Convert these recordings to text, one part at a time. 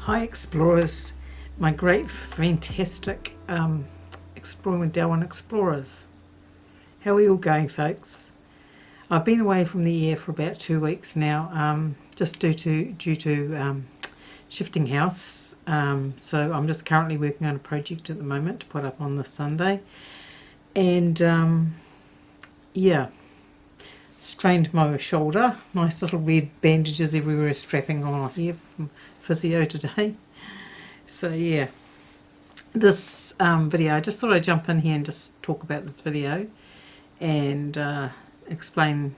Hi explorers, my great fantastic Exploring with Darwin explorers. How are you all going, folks? I've been away from the air for about 2 weeks now, just due to shifting house. So I'm just currently working on a project at the moment to put up on the Sunday, and yeah, strained my shoulder. Nice little red bandages everywhere strapping on here from physio today. So yeah, this video, I just thought I'd jump in here and just talk about this video and explain,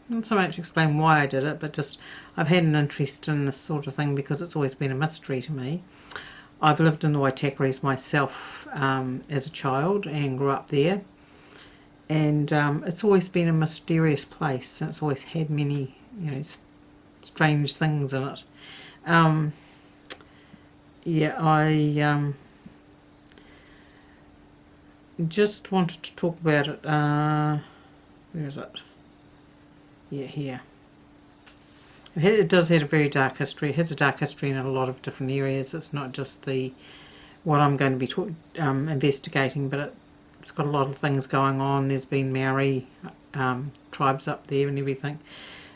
not so much explain why I did it, but just I've had an interest in this sort of thing because it's always been a mystery to me. I've lived in the Waitakere myself as a child and grew up there, and it's always been a mysterious place, and it's always had many, strange things in it. Yeah, I just wanted to talk about it. Where is it? Yeah, here. It does have a very dark history. It has a dark history in a lot of different areas. It's not just what I'm going to be investigating, but it's got a lot of things going on. There's been Maori tribes up there and everything.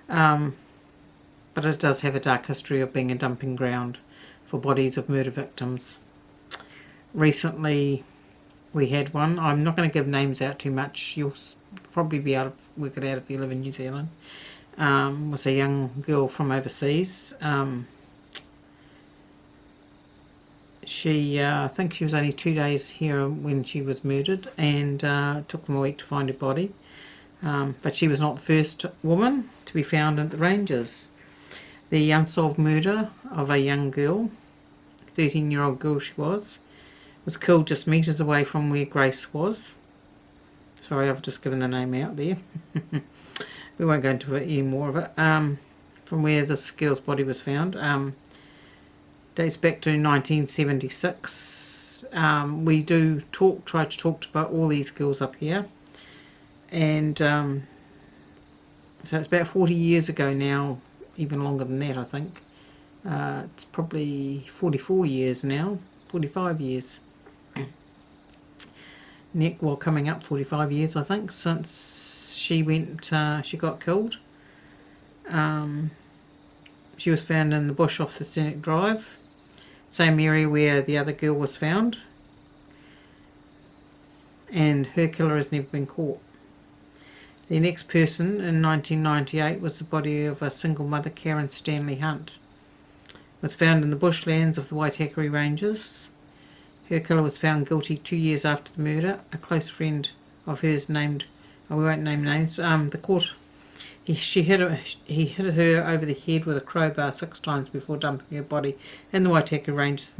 But it does have a dark history of being a dumping ground for bodies of murder victims. Recently we had one. I'm not going to give names out too much. You'll probably be able to work it out if you live in New Zealand. Was a young girl from overseas. I think she was only 2 days here when she was murdered, and it took them a week to find her body. But she was not the first woman to be found at the ranges. The unsolved murder of a young girl, 13-year-old girl she was killed just metres away from where Grace was. Sorry, I've just given the name out there. We won't go into any more of it. From where this girl's body was found. Dates back to 1976. We do try to talk about all these girls up here. And so it's about 40 years ago now, even longer than that, I think. It's probably 44 years now, 45 years. Coming up 45 years, I think, since she got killed. She was found in the bush off the Scenic Drive, same area where the other girl was found, and her killer has never been caught. The next person in 1998 was the body of a single mother, Karen Stanley Hunt. It was found in the bushlands of the Waitakere Ranges. Her killer was found guilty 2 years after the murder. A close friend of hers we won't name names, the court, he hit her over the head with a crowbar 6 times before dumping her body in the Waitakere Ranges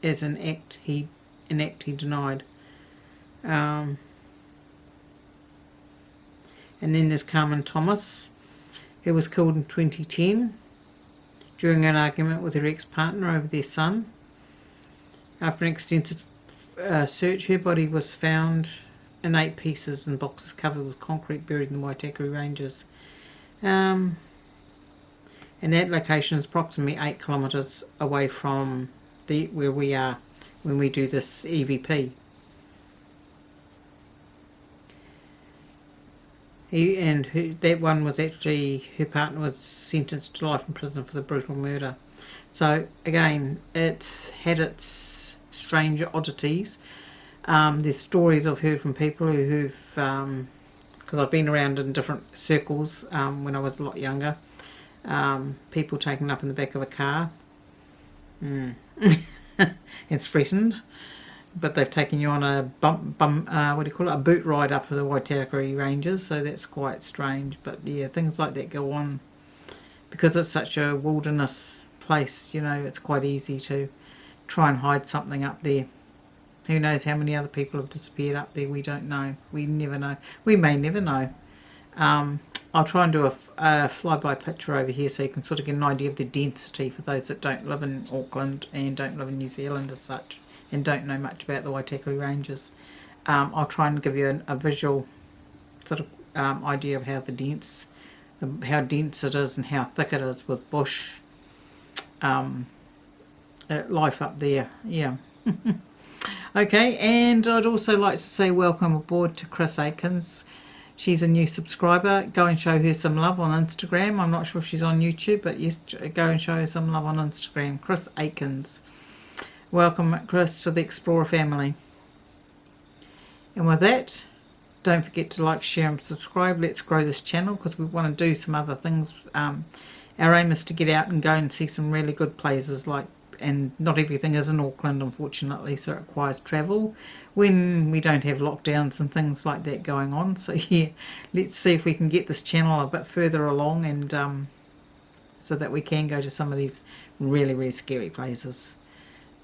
as an act he denied. And then there's Carmen Thomas, who was killed in 2010 during an argument with her ex-partner over their son. After an extensive search, her body was found in 8 pieces in boxes covered with concrete buried in the Waitakere Ranges. And that location is approximately 8 kilometres away from where we are when we do this EVP. That one was actually, her partner was sentenced to life in prison for the brutal murder. So again, it's had its strange oddities. There's stories I've heard from people who've, because I've been around in different circles when I was a lot younger, people taken up in the back of a car and threatened, but they've taken you on a a boot ride up to the Waitakere Ranges, so that's quite strange. But yeah, things like that go on because it's such a wilderness place. It's quite easy to try and hide something up there. Who knows how many other people have disappeared up there? We don't know. We never know. We may never know. I'll try and do a flyby picture over here so you can sort of get an idea of the density for those that don't live in Auckland and don't live in New Zealand as such and don't know much about the Waitakere Ranges. I'll try and give you a visual sort of idea of how dense it is and how thick it is with bush life up there. Yeah. Okay, and I'd also like to say welcome aboard to Chris Aikens. She's a new subscriber. Go and show her some love on Instagram. I'm not sure if she's on YouTube, but yes, go and show her some love on Instagram. Chris Aikens. Welcome, Chris, to the Explorer family. And with that, don't forget to like, share and subscribe. Let's grow this channel because we want to do some other things. Our aim is to get out and go and see some really good places, and not everything is in Auckland, unfortunately, so it requires travel when we don't have lockdowns and things like that going on. So yeah, let's see if we can get this channel a bit further along, and so that we can go to some of these really, really scary places.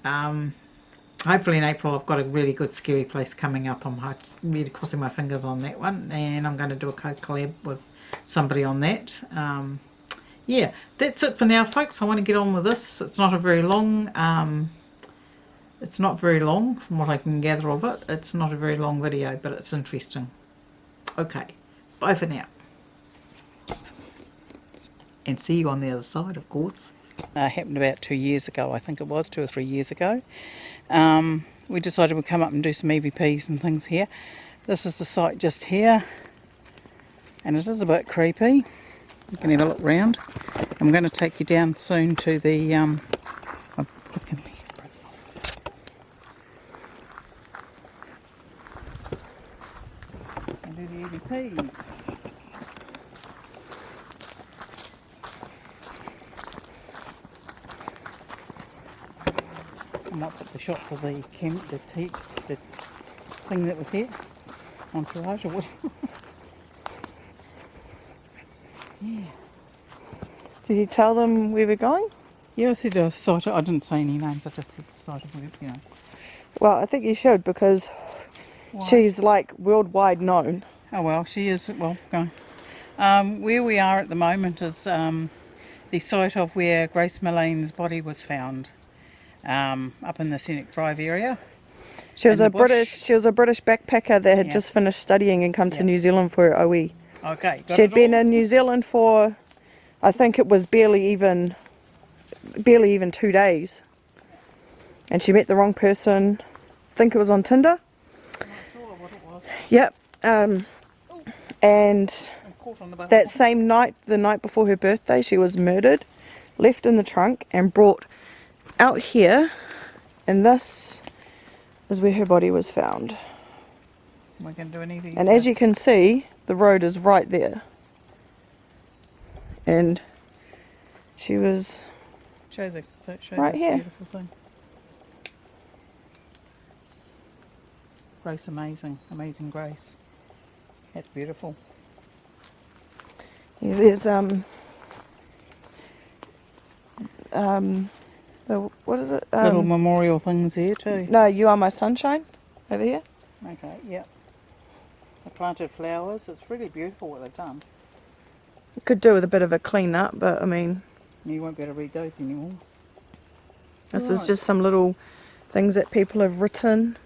Hopefully in April I've got a really good scary place coming up. I'm really crossing my fingers on that one, and I'm going to do a co-collab with somebody on that. Yeah, that's it for now, folks. I want to get on with this. It's not very long from what I can gather of it. It's not a very long video, but it's interesting. Okay, bye for now. And see you on the other side, of course. Happened about 2 years ago, I think it was, 2 or 3 years ago. We decided we'd come up and do some EVPs and things here. This is the site just here, and it is a bit creepy. You can have a look round. I'm going to take you down soon to the I'll do the EVPs. I might put the shot for the thing that was here. Entourage or what? Yeah. Did you tell them we were going? Yeah, I said the site. I didn't say any names. I just said the site of you know. Well, I think you should, because Why? she's like worldwide known. Oh well, she is. Well, go. Where we are at the moment is the site of where Grace Millane's body was found, up in the Scenic Drive area. She was a British backpacker that had Yeah. just finished studying and come Yeah. to New Zealand for her OE. Okay. Got She'd it been all? in New Zealand for, I think it was barely even 2 days, and she met the wrong person. I think it was on Tinder. I'm not sure what it was. Yep. And I'm caught on the button. that same night, the night before her birthday, she was murdered, left in the trunk, and brought out here, and this is where her body was found. We're going to do an EV. And as you can see, the road is right there, and she was show right this here. beautiful thing. Grace, amazing Grace. That's beautiful. Yeah, there's what is it? Little memorial things here too. No, You Are My Sunshine over here. Okay, yep. They planted flowers. It's really beautiful what they've done. Could do with a bit of a clean up, but I mean, You won't be able to read those anymore. this is Right. just some little things that people have written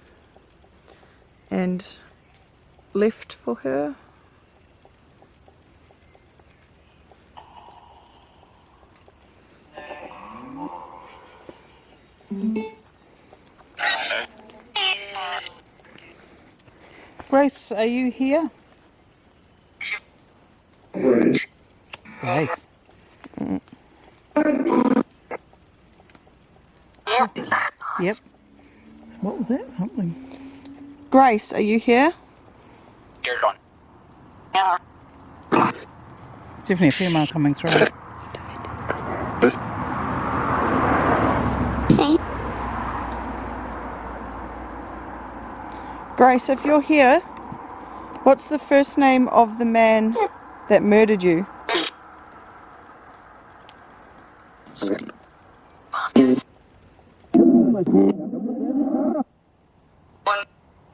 and left for her. Grace, are you here? Grace. Yep. What was that? Something. Grace, are you here? It's definitely a female coming through. Grace, if you're here, what's the first name of the man that murdered you?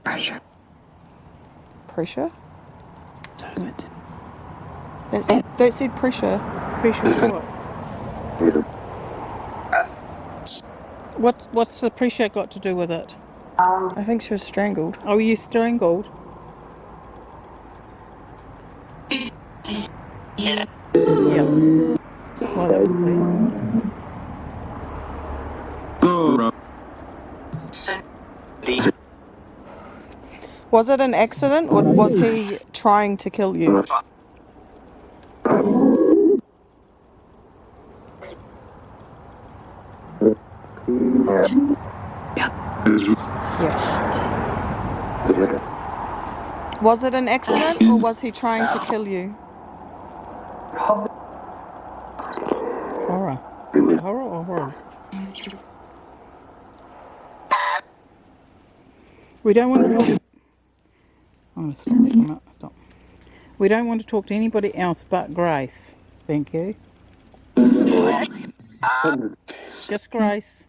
Pressure. Pressure? That said pressure. Pressure is what? What's the pressure got to do with it? I think she was strangled. Oh, you strangled? Yeah. Well, that was clear. Was it an accident or was he trying to kill you? Yeah. Was it an accident or was he trying to kill you? Horror. Is it horror or horrors? We don't want to talk. I'm going to stop. I'm going to stop. We don't want to talk to anybody else but Grace. Thank you. Just Grace.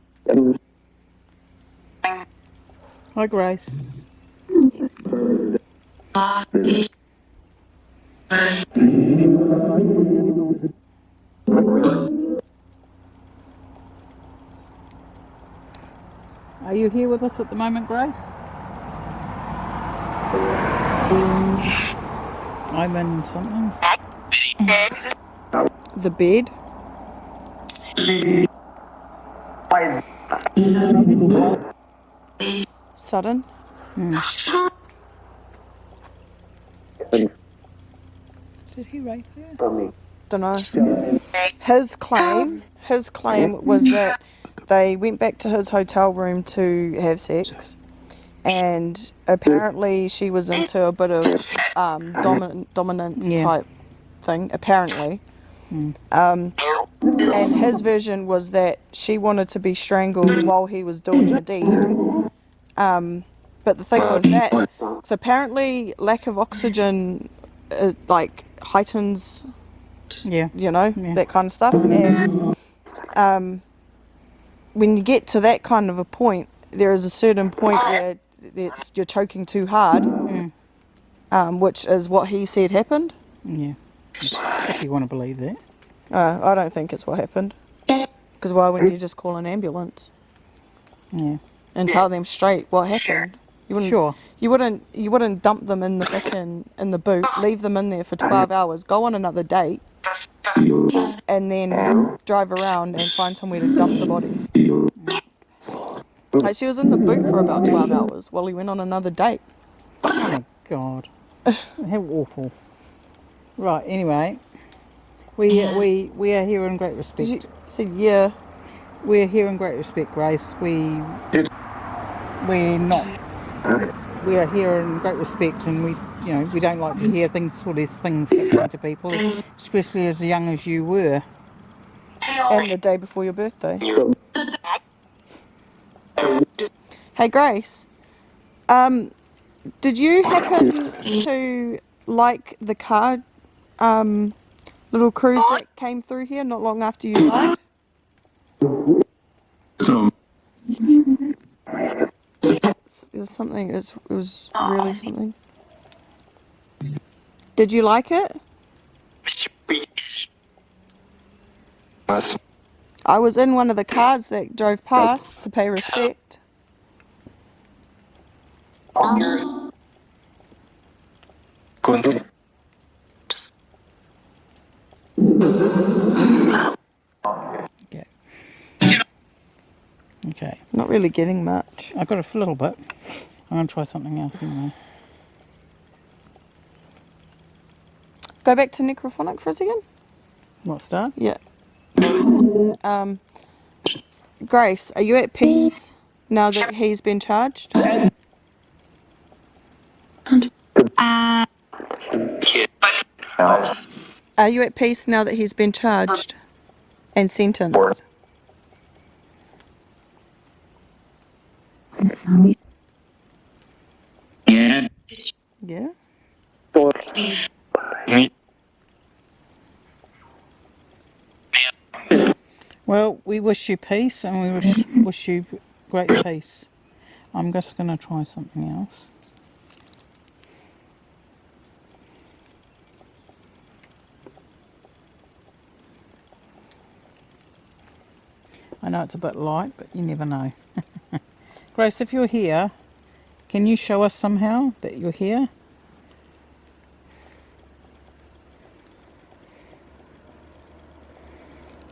Hi, Grace. Are you here with us at the moment, Grace? I'm in something. The bed? Sudden? Did he rape her? Don't know. His claim was that they went back to his hotel room to have sex, and apparently she was into a bit of dominance type thing, apparently. And his version was that she wanted to be strangled while he was doing the deed. But the thing with that is apparently lack of oxygen like heightens, that kind of stuff. And when you get to that kind of a point, there is a certain point where you're choking too hard, which is what he said happened. Yeah. If you want to believe that. I don't think it's what happened. Because why wouldn't you just call an ambulance? Yeah. And tell them straight what happened? You wouldn't, You wouldn't dump them in the boot, leave them in there for 12 hours, go on another date, and then drive around and find somewhere to dump the body. Like, she was in the boot for about 12 hours while he went on another date. Oh my God. How awful. Right, anyway. We are here in great respect. Yeah. We're here in great respect, Grace. We are here in great respect, and we don't like to hear all these things happening to people, especially as young as you were. And the day before your birthday. Hey Grace, did you happen to like the car little cruise that came through here not long after you died? It was something. It was really something. Did you like it? I was in one of the cars that drove past to pay respect. Okay. Not really getting much. I got a little bit. I'm going to try something else anyway. Go back to necrophonic for a second. What, start? Yeah. Grace, are you at peace now that he's been charged? Are you at peace now that he's been charged and sentenced? Yeah? Well, we wish you peace, and we wish you great peace. I'm just going to try something else. I know it's a bit light, but you never know. Grace, if you're here, can you show us somehow that you're here?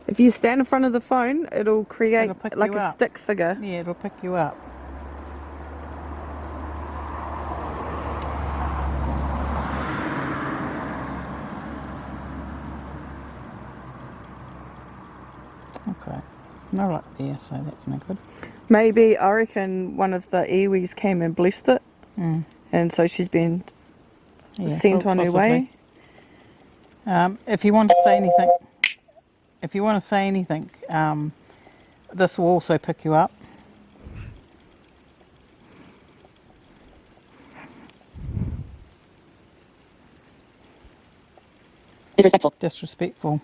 If you stand in front of the phone, it'll create like a stick figure. Yeah, it'll pick you up. Okay. No right there, so that's no good. Maybe, I reckon one of the iwis came and blessed it, and so she's been sent on her way. If you want to say anything, this will also pick you up. Disrespectful.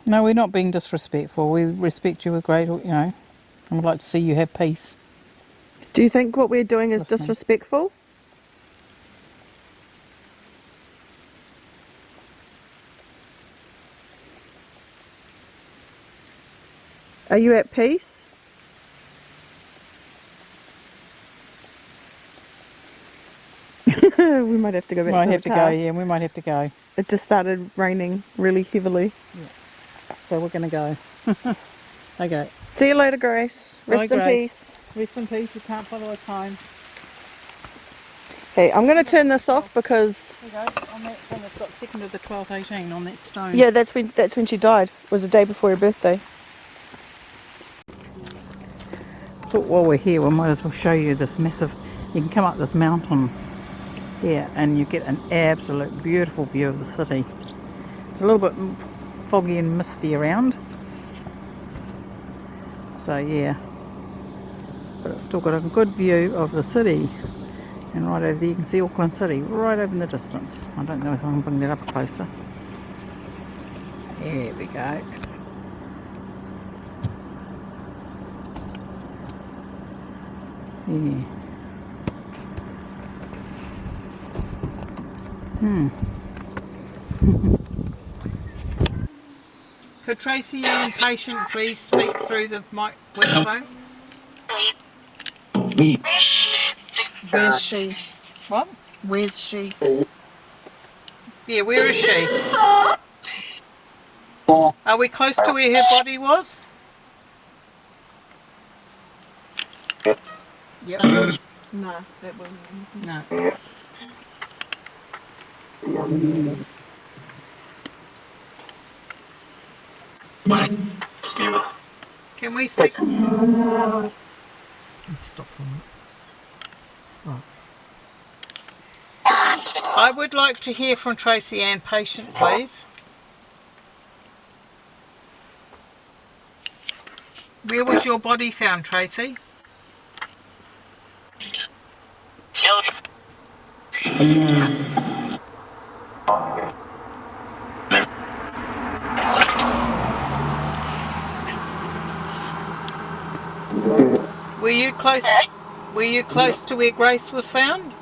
No, we're not being disrespectful. We respect you with great, and we'd like to see you have peace. Do you think what we're doing is Listening. disrespectful? Are you at peace? We might have to go back to the car. We might have to go. It just started raining really heavily. Yeah. So we're going to go. Okay. See you later, Grace. Rest in peace. Rest in peace. You can't follow us home. Hey, I'm going to turn this off because... There you go. On that thing, it's got 2nd of the 12th, 18 on that stone. Yeah, that's when she died. It was the day before her birthday. Thought while we're here, we might as well show you this massive... You can come up this mountain here and you get an absolute beautiful view of the city. It's a little bit foggy and misty around. So yeah. But it's still got a good view of the city. And right over there you can see Auckland City, right over in the distance. I don't know if I can bring that up closer. There we go. Yeah. Could Tracy and patient please speak through the microphone? Where's she? What? Where's she? Yeah, where is she? Are we close to where her body was? Yep. No, that wasn't. No. Can we speak? Let's stop for a minute. Right. I would like to hear from Tracy Ann patient, please. Where was your body found, Tracy? Were you close to where Grace was found?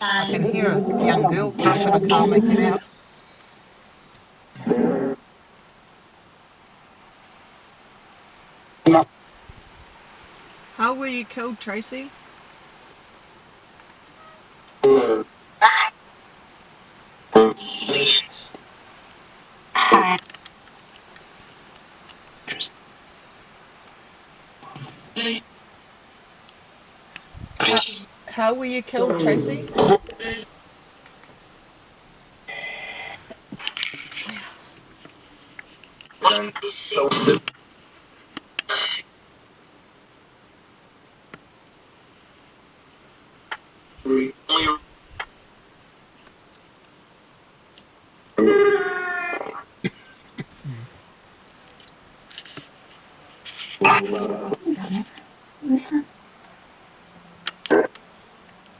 I can hear a young girl voice, but I can't make it out. How were you killed, Tracy? How were you killed, Tracy?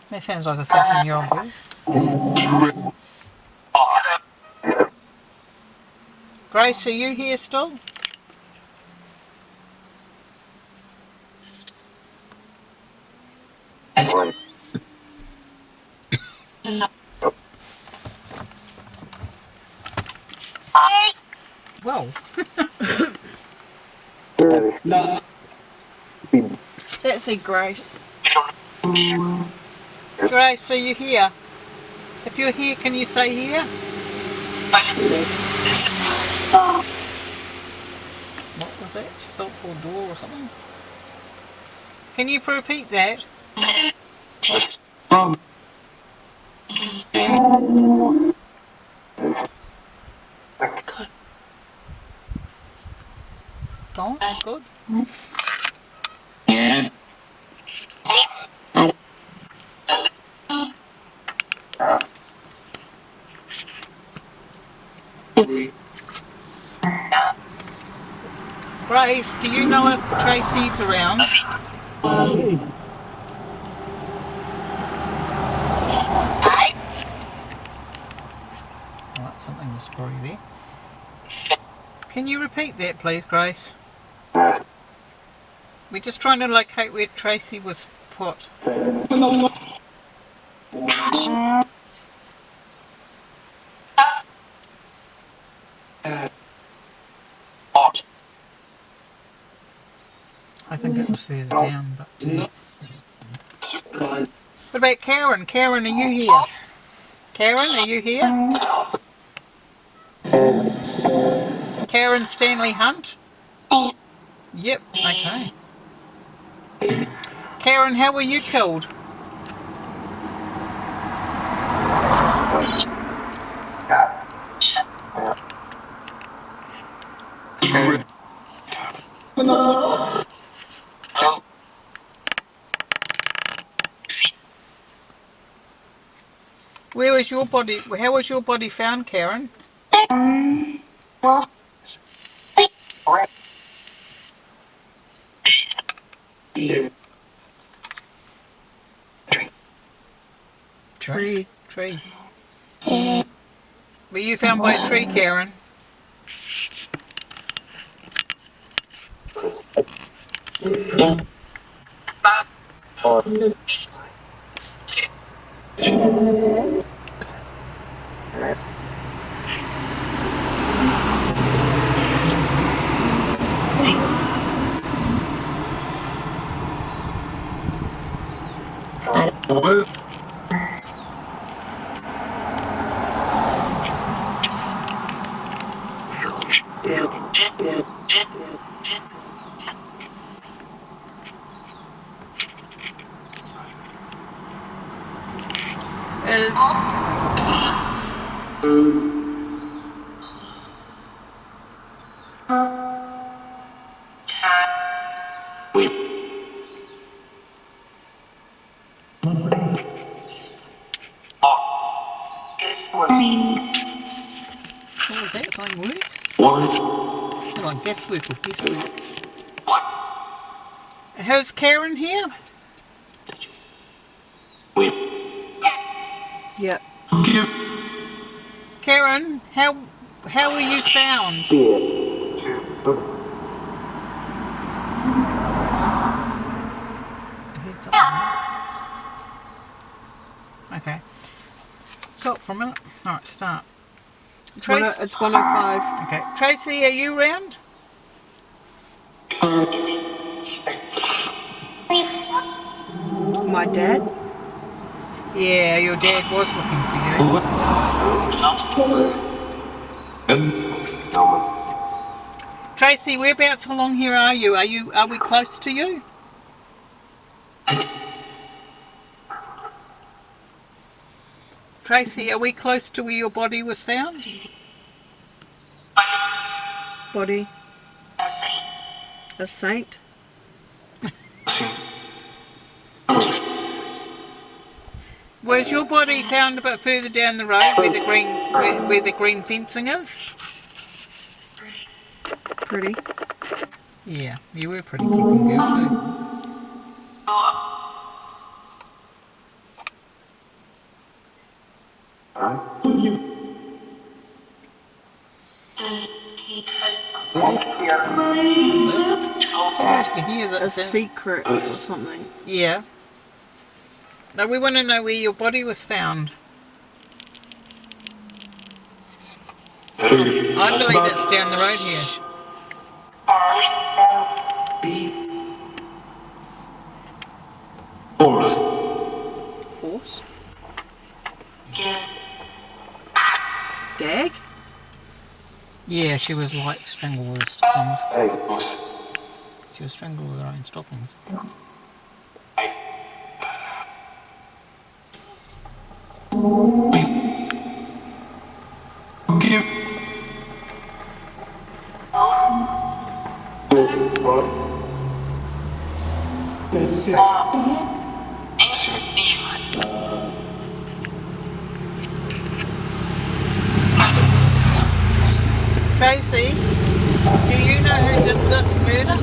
That sounds like a 13-year-old girl. Grace, are you here still? Whoa. That's it, Grace. Grace, are you here? If you're here, can you say here? What was that? Stop or door or something? Can you repeat that? Good. Gone? Good. Grace, do you know if Tracy's around? Right, something was probably there. Can you repeat that, please, Grace? We're just trying to locate where Tracy was put. I think it was further down, but... What about Karen? Karen, are you here? Karen, are you here? Karen Stanley Hunt? Yep, okay. Karen, how were you killed? Where was your body? How was your body found, Karen? Tree. Tree. Were you found by a tree, Karen? Is... What was that? Something worked? Hold on, guesswork or guesswork. How's Karen here? Yep. Karen, how were you found? I heard something. Okay. Stop for a minute. Alright, start. It's 105. Okay. Tracy, are you around? My dad? Yeah, your dad was looking for you. Tracy, whereabouts along here are you? Are we close to you? Tracy, are we close to where your body was found? Body. A saint? Was your body found a bit further down the road where the green fencing is? Pretty. Yeah, you were a pretty good-looking girl too. You hear that? A secret or something. Yeah. No, we want to know where your body was found. I believe it's down the road here. Horse? Gag? Yeah, she was like strangled with her stockings. She was strangled with her own stockings. Tracy, do you know who did this murder?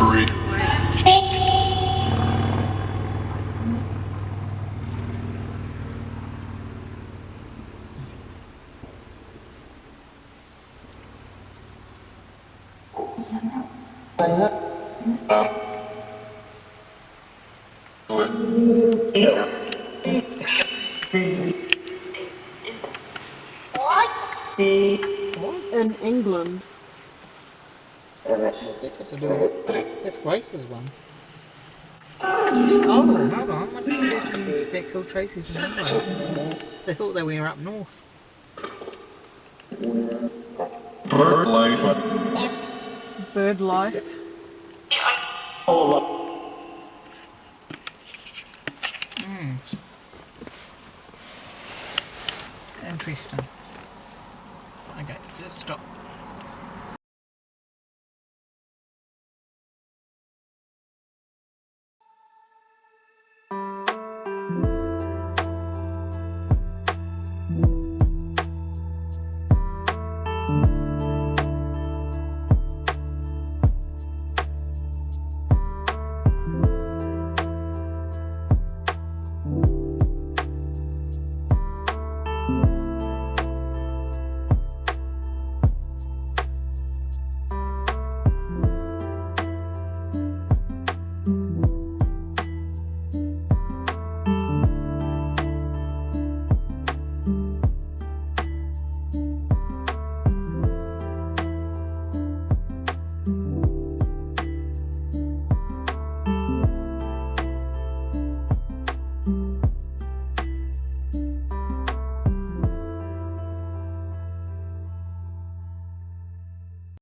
In England. What's that got to do with it? That's Grace's one. Oh, hold on. What did the person that killed Tracy's in England? They thought they were up north. Bird life. Interesting. Okay, so let's stop.